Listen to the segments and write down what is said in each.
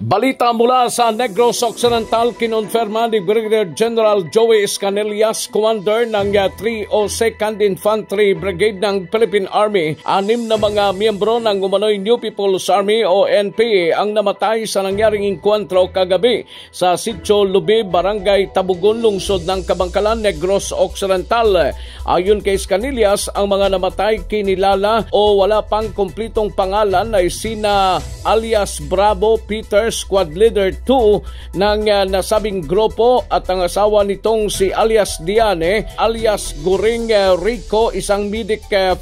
Balita mula sa Negros Occidental, kinonfirma ni Brigadier General Joey Escanillas, Commander ng 302nd Infantry Brigade ng Philippine Army. 6 na mga miyembro ng umano'y New People's Army o NPA ang namatay sa nangyaring engkwentro kagabi sa Sitio Lubi, Barangay Tabugon, lungsod ng Kabangkalan, Negros Occidental. Ayon kay Escanillas, ang mga namatay kinilala o wala pang kumplitong pangalan ay sina alias Bravo Peter, Squad Leader 2 ng nasabing grupo, at ang asawa nitong si alias Diane, alias Guring Rico, isang Medic 4,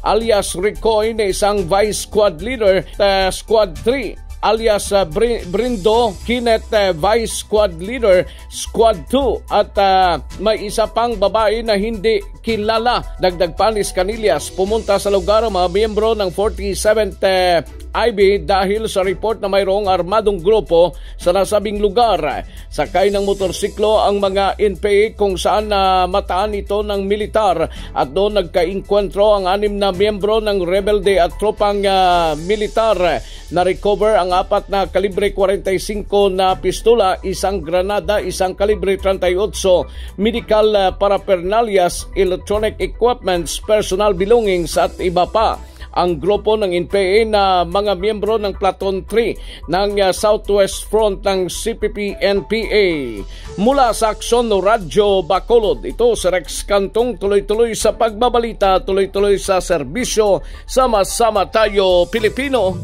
alias Ricoy na isang Vice Squad Leader Squad 3, alias Brindo Kenneth, Vice Squad Leader Squad 2, at may isa pang babae na hindi kilala. Dagdag pa ni Escanillas, pumunta sa lugar ang mga miyembro ng 47th IB dahil sa report na mayroong armadong grupo sa nasabing lugar. Sakay ng motorsiklo ang mga NPA kung saan mataan ito ng militar, at doon nagka-inkwentro ang 6 na miyembro ng rebelde at tropang militar. Na-recover ang 4 na kalibre 45 na pistola, isang granada, isang kalibre 38, medical paraphernalias, electronic equipments, personal belongings at iba pa. Ang grupo ng NPA na mga miyembro ng Platoon 3 ng Southwest Front ng CPP-NPA. Mula sa Aksyon Radyo Bacolod, ito si Rex Cantong, tuloy-tuloy sa pagbabalita, tuloy-tuloy sa serbisyo, sama-sama tayo Pilipino.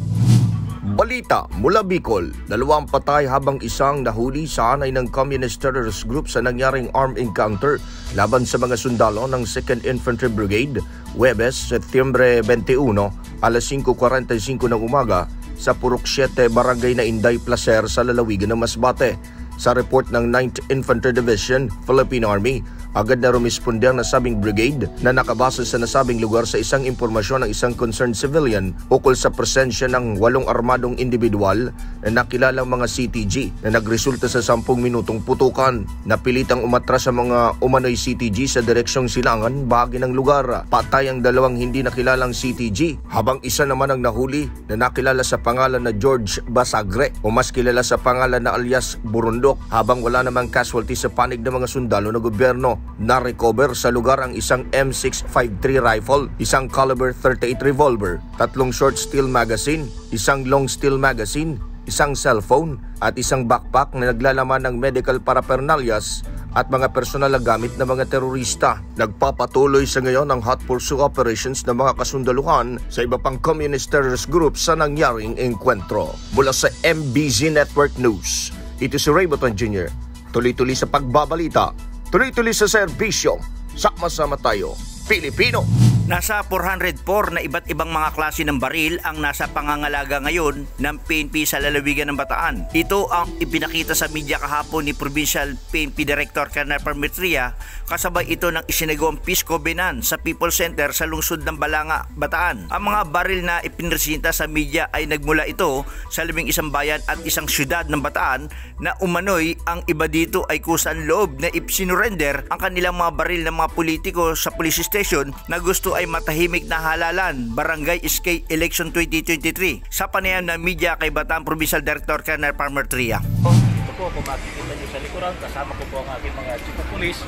Balita mula Bicol, 2 patay habang isang nahuli sa hanay ng Communist Terrorist Group sa nangyaring armed encounter laban sa mga sundalo ng 2nd Infantry Brigade, Huwebes, Setyembre 21, alas 5:45 ng umaga sa Purok 7, Barangay na Inday, Placer sa lalawigan ng Masbate. Sa report ng 9th Infantry Division, Philippine Army, agad na rumisponde ang nasabing brigade na nakabase sa nasabing lugar sa isang impormasyon ng isang concerned civilian ukol sa presensya ng 8 armadong individual na nakilalang mga CTG na nagresulta sa 10 minutong putukan. Napilitang umatras sa mga umano'y CTG sa direksyong Silangan, bahagi ng lugar. Patay ang 2 hindi nakilalang CTG, habang isa naman ang nahuli na nakilala sa pangalan na George Basagre o mas kilala sa pangalan na alias Burundok, habang wala namang casualty sa panig ng mga sundalo ng gobyerno. Na-recover sa lugar ang isang M653 rifle, isang caliber 38 revolver, 3 short steel magazine, isang long steel magazine, isang cellphone at isang backpack na naglalaman ng medical paraphernalias at mga personal na gamit ng mga terorista. Nagpapatuloy sa ngayon ang hot pursuit operations ng mga kasundaluhan sa iba pang communist terrorist groups sa nangyaring engkwentro. Mula sa MBZ Network News, ito si Ray Baton Jr. Tuloy-tuloy sa pagbabalita, tuloy-tuloy sa serbisyo, sama-sama tayo Pilipino. Nasa 404 na iba't ibang mga klase ng baril ang nasa pangangalaga ngayon ng PNP sa lalawigan ng Bataan. Ito ang ipinakita sa media kahapon ni Provincial PNP Director Colonel Parmetria, kasabay ito ng isinagawang Peace Covenant sa People Center sa lungsod ng Balanga, Bataan. Ang mga baril na ipinresenta sa media ay nagmula ito sa 11 bayan at isang syudad ng Bataan na umano'y ang iba dito ay kusang loob na ipsinurrender ang kanilang mga baril ng mga politiko sa police station na gusto ay matahimik na halalan Barangay SK Election 2023. Sa panayam ng media kay Bataan Provincial Director Colonel Parmetria. Ito po, kung makikita nyo sa likuran, kasama ko po ang aking mga chief of police.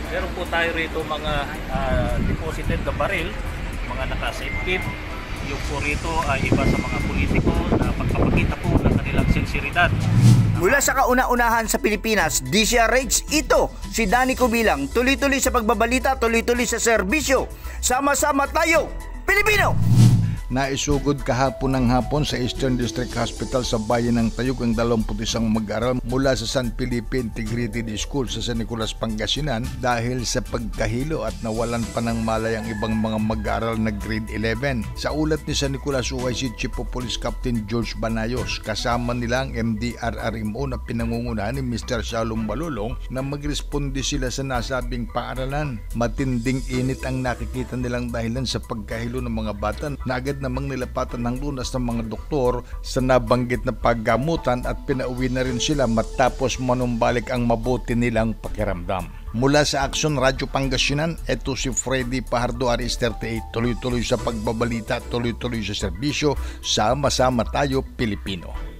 Meron po tayo rito mga deposited na baril, mga naka-safety. Yung po rito ay iba sa mga politiko na pagpapakita po ng kanilang sinseridad. Mula sa kauna-unahan sa Pilipinas, DCRH, ito si Danny Kubilang. Tuloy-tuloy sa pagbabalita, tuloy-tuloy sa serbisyo. Sama-sama tayo, Pilipino! Naisugod kahapon ng hapon sa Eastern District Hospital sa bayan ng Tayug ang 21 mag-aaral mula sa San Felipe Integrated School sa San Nicolas, Pangasinan dahil sa pagkahilo at nawalan pa ng malay ang ibang mga mag-aaral na grade 11. Sa ulat ni San Nicolas OIC Chief of Police Captain George Banayos, kasama nila ang MDRRMO na pinangungunahan ni Mr. Shalom Balulong na magresponde sila sa nasabing paaralan. Matinding init ang nakikita nilang dahilan sa pagkahilo ng mga bata na agad namang nilapatan ng lunas ng mga doktor sa nabanggit na paggamutan at pinauwi na rin sila matapos manumbalik ang mabuti nilang pakiramdam. Mula sa Aksyon Radyo Pangasinan, ito si Freddy Pajardo, Aris 38. Tuloy-tuloy sa pagbabalita, tuloy-tuloy sa serbisyo, sama-sama tayo Pilipino.